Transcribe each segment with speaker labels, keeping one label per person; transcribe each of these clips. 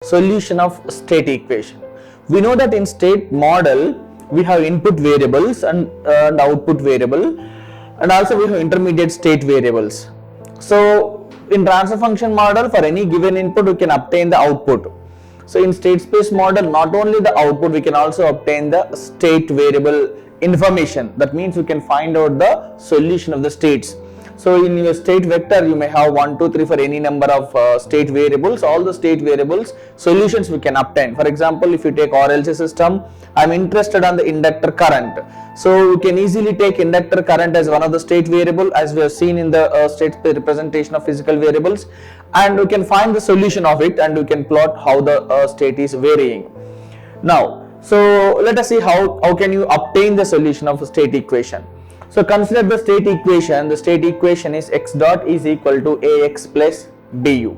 Speaker 1: solution of state equation. We know that in state model we have input variables and output variable, and also we have intermediate state variables. So in transfer function model, for any given input we can obtain the output. So in state space model, not only the output, we can also obtain the state variable information. That means we can find out the solution of the states. So in your state vector you may have 1, 2, 3 for any number of state variables. All the state variables solutions we can obtain. For example, if you take RLC system, I am interested on the inductor current. So we can easily take inductor current as one of the state variable, as we have seen in the state representation of physical variables, and we can find the solution of it and we can plot how the state is varying. Now, so let us see how can you obtain the solution of a state equation. So consider the state equation. The state equation is x dot is equal to ax plus bu.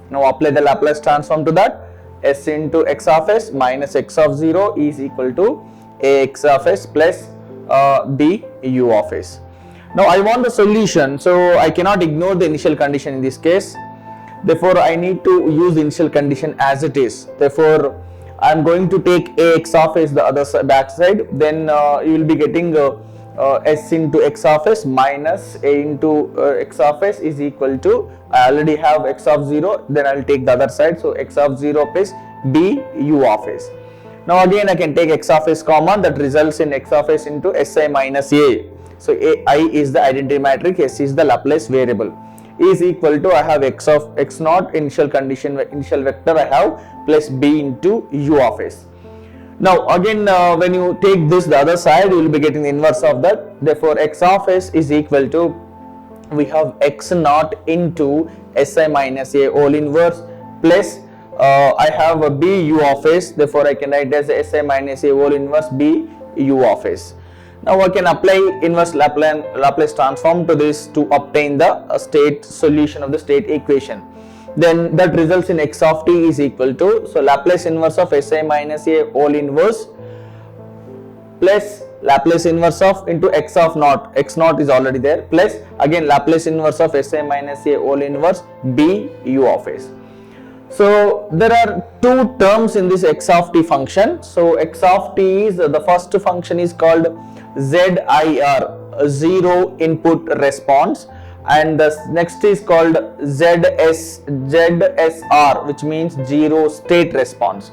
Speaker 1: Now apply the Laplace transform to that. S into x of s minus x of 0 is equal to ax of s plus du of s. Now I want the solution, so I cannot ignore the initial condition in this case. Therefore I need to use the initial condition as it is. Therefore I am going to take ax of s the other back side. Then you will be getting s into x of s minus a into x of s is equal to, I already have x of 0, then I will take the other side. So x of 0 plus b u of s. Now again I can take x of s common, that results in x of s into si minus a. So I is the identity matrix, s is the Laplace variable, is equal to, I have x of x naught initial condition, initial vector I have, plus b into u of s. Now again when you take this the other side, you will be getting the inverse of that. Therefore x of s is equal to, we have x naught into si minus a whole inverse plus I have a b u of s. Therefore I can write as si minus a whole inverse b u of s. Now I can apply inverse Laplace transform to this to obtain the state solution of the state equation. Then that results in x of t is equal to, so Laplace inverse of si minus a whole inverse plus Laplace inverse of into x of naught, x naught is already there, plus again Laplace inverse of si minus a whole inverse b u of s. So there are two terms in this x of t function. So x of t is, the first function is called ZIR, zero input response, and the next is called ZSR, which means zero state response.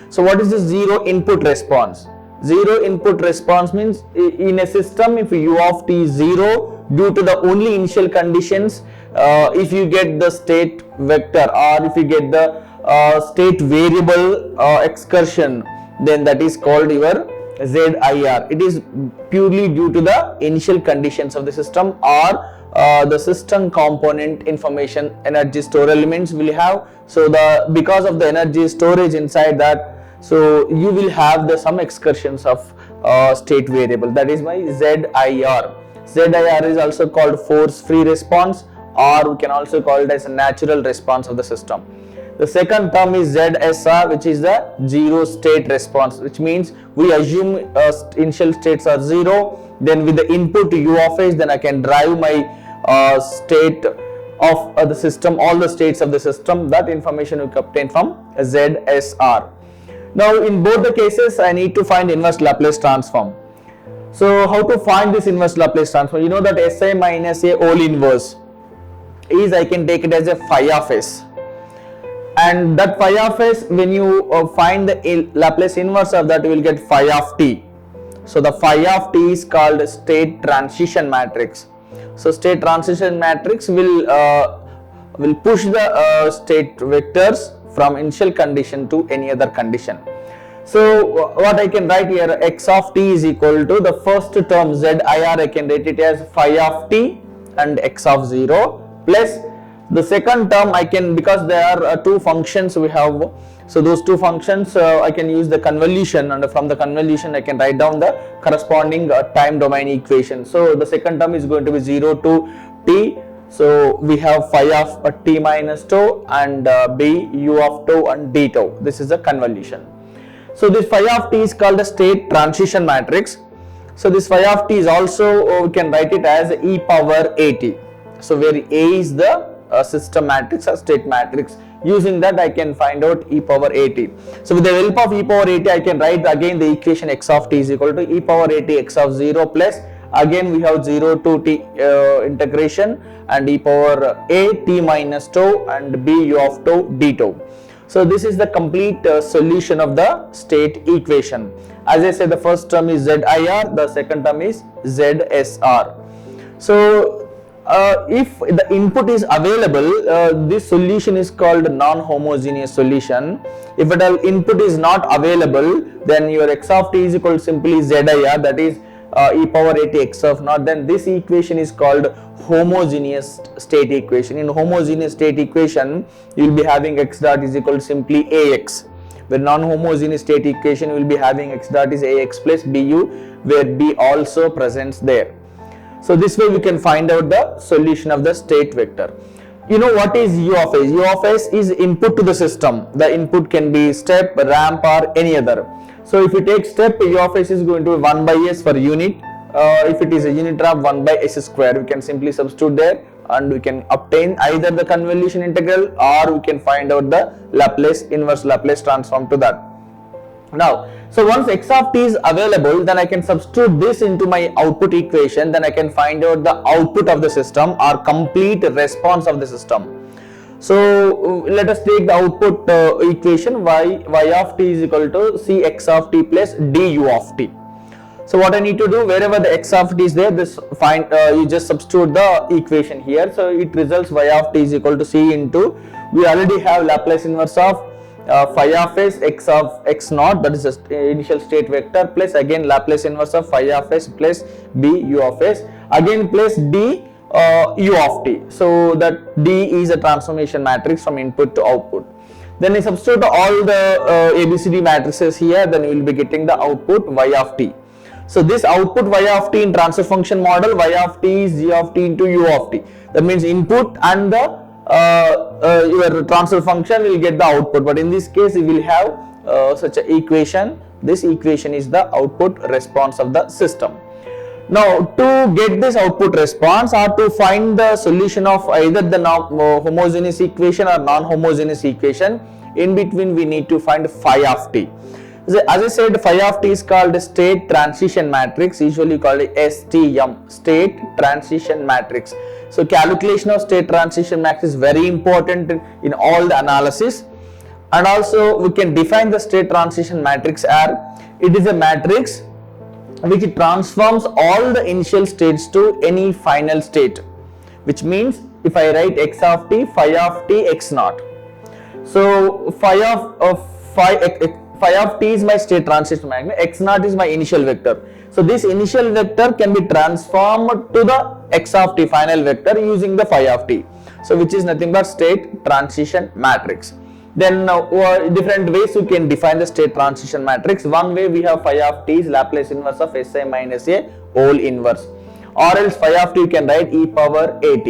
Speaker 1: So what is the zero input response? Zero input response means in a system if u of t is 0 due to the only initial conditions, if you get the state vector or if you get the state variable excursion, then that is called your ZIR. It is purely due to the initial conditions of the system or the system component information energy store elements will have. So because of the energy storage inside that, so you will have some excursions of state variable, that is my ZIR. ZIR is also called force free response, or we can also call it as a natural response of the system. The second term is ZSR, which is the zero state response, which means we assume initial states are 0, then with the input u of s, then I can drive my state of the system, all the states of the system. That information we obtain from ZSR. Now in both the cases I need to find inverse Laplace transform. So how to find this inverse Laplace transform? You know that si minus a whole inverse is, I can take it as a phi of s, and that phi of s, when you find the Laplace inverse of that, you will get phi of t. So the phi of t is called state transition matrix. So state transition matrix will push the state vectors from initial condition to any other condition. So what I can write here, x of t is equal to the first term ZIR, I can write it as phi of t and x of 0, plus the second term I can, because there are two functions we have, so those two functions I can use the convolution, and from the convolution I can write down the corresponding time domain equation. So the second term is going to be 0 to t. So we have phi of t minus tau and b u of tau and d tau. This is the convolution. So this phi of t is called the state transition matrix. So this phi of t is also, we can write it as e power at. So where a is the system matrix or state matrix. Using that I can find out e power at. So with the help of e power at I can write again the equation x of t is equal to e power at x of 0 plus again we have 0 to t integration and e power a t minus tau and b u of tau d tau. So this is the complete solution of the state equation. As I said, the first term is ZIR, the second term is ZSR. So if the input is available, this solution is called non-homogeneous solution. If the input is not available, then your x of t is equal to simply ZIR, that is e power at x of naught. Then this equation is called homogeneous state equation. In homogeneous state equation, you will be having x dot is equal to simply ax. Where non-homogeneous state equation will be having x dot is ax plus bu, where b also presents there. So this way we can find out the solution of the state vector. You know what is u of s? U of s is input to the system. The input can be step, ramp or any other. So if you take step, u of s is going to be 1 by s for unit. If it is a unit ramp, 1 by s square. We can simply substitute there and we can obtain either the convolution integral or we can find out the Laplace inverse Laplace transform to that. Now, so once x of t is available, then I can substitute this into my output equation, then I can find out the output of the system or complete response of the system. So let us take the output equation y of t is equal to cx of t plus du of t. So what I need to do, wherever the x of t is there, this you just substitute the equation here. So it results y of t is equal to c into, we already have Laplace inverse of phi of s x of x naught, that is the initial state vector, plus again Laplace inverse of phi of s plus b u of s, again plus d u of t. So that d is a transformation matrix from input to output. Then I substitute all the ABCD matrices here, then you will be getting the output y of t. So this output y of t in transfer function model, y of t is g of t into u of t. That means input and the your transfer function will get the output, but in this case we will have such an equation. This equation is the output response of the system. Now to get this output response or to find the solution of either the homogeneous equation or non-homogeneous equation, in between we need to find phi of t. As I said, phi of t is called state transition matrix, usually called STM, state transition matrix. So calculation of state transition matrix is very important in all the analysis, and also we can define the state transition matrix as it is a matrix which transforms all the initial states to any final state, which means if I write x of t, phi of t, x naught. So phi of t is my state transition matrix, x naught is my initial vector. So this initial vector can be transformed to the x of t final vector using the phi of t. So which is nothing but state transition matrix. Then different ways you can define the state transition matrix. One way we have phi of t is Laplace inverse of Si minus a whole inverse, or else phi of t you can write e power at.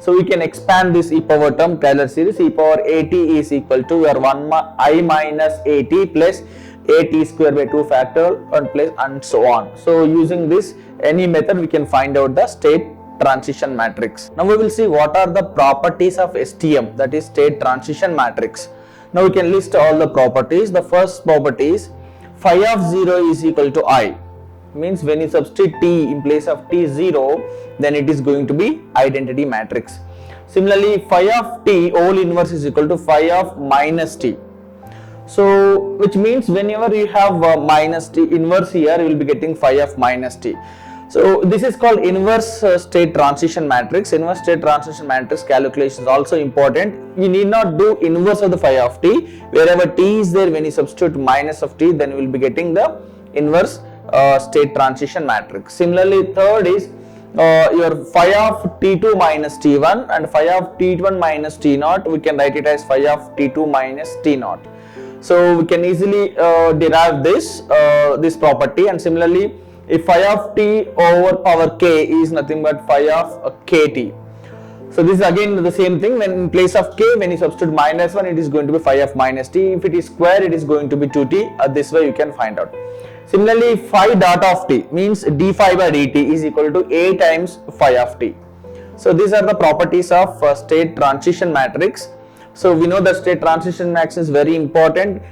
Speaker 1: So we can expand this e power term, Taylor series, e power at is equal to your 1 I minus at plus at square by 2 factorial and so on. So using this any method we can find out the state transition matrix. Now we will see what are the properties of STM, that is state transition matrix. Now we can list all the properties. The first property is phi of 0 is equal to I. Means when you substitute t in place of t0, then it is going to be identity matrix. Similarly, phi of t whole inverse is equal to phi of minus t. So which means whenever you have minus t inverse here, you will be getting phi of minus t. So this is called inverse state transition matrix. Inverse state transition matrix calculation is also important. You need not do inverse of the phi of t. Wherever t is there, when you substitute minus of t, then you will be getting the inverse state transition matrix. Similarly, third is your phi of t2 minus t1 and phi of t1 minus t0. We can write it as phi of t2 minus t0. So we can easily derive this property. And similarly, if phi of t over power k is nothing but phi of kt. So this is again the same thing. When in place of k, when you substitute minus 1, it is going to be phi of minus t. If it is square, it is going to be 2t. This way you can find out. Similarly, phi dot of t means d phi by dt is equal to a times phi of t. So these are the properties of state transition matrix. So we know that state transition matrix is very important.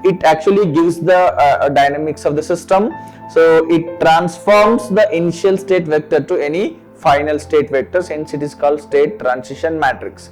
Speaker 1: It actually gives the dynamics of the system. So it transforms the initial state vector to any final state vector, hence it is called state transition matrix.